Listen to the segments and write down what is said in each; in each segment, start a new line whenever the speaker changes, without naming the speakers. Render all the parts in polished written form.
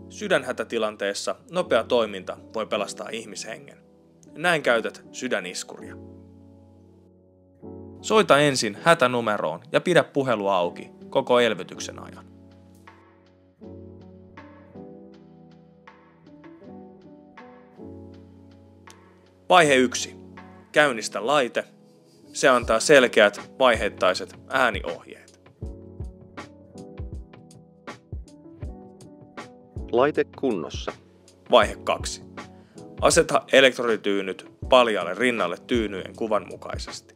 Sydänhätätilanteessa nopea toiminta voi pelastaa ihmishengen. Näin käytät sydäniskuria. Soita ensin hätänumeroon ja pidä puhelu auki koko elvytyksen ajan. Vaihe 1. Käynnistä laite. Se antaa selkeät, vaiheittaiset ääniohjeet.
Laite kunnossa.
Vaihe 2. Aseta elektrodityynyt paljaalle rinnalle tyynyjen kuvan mukaisesti.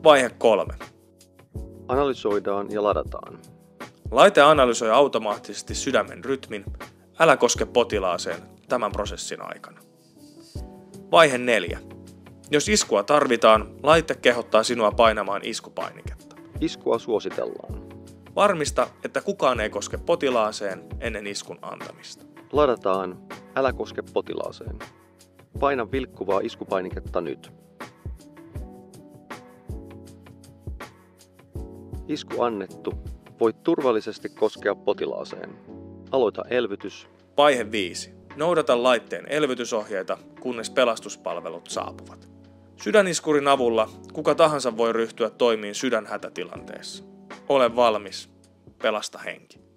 Vaihe 3.
Analysoidaan ja ladataan.
Laite analysoi automaattisesti sydämen rytmin. Älä koske potilaaseen tämän prosessin aikana. Vaihe 4. Jos iskua tarvitaan, laite kehottaa sinua painamaan iskupainiketta.
Iskua suositellaan.
Varmista, että kukaan ei koske potilaaseen ennen iskun antamista.
Ladataan. Älä koske potilaaseen. Paina vilkkuvaa iskupainiketta nyt. Isku annettu. Voit turvallisesti koskea potilaaseen. Aloita elvytys.
Vaihe 5. Noudata laitteen elvytysohjeita, kunnes pelastuspalvelut saapuvat. Sydäniskurin avulla kuka tahansa voi ryhtyä toimiin sydänhätätilanteessa. Ole valmis. Pelasta henki.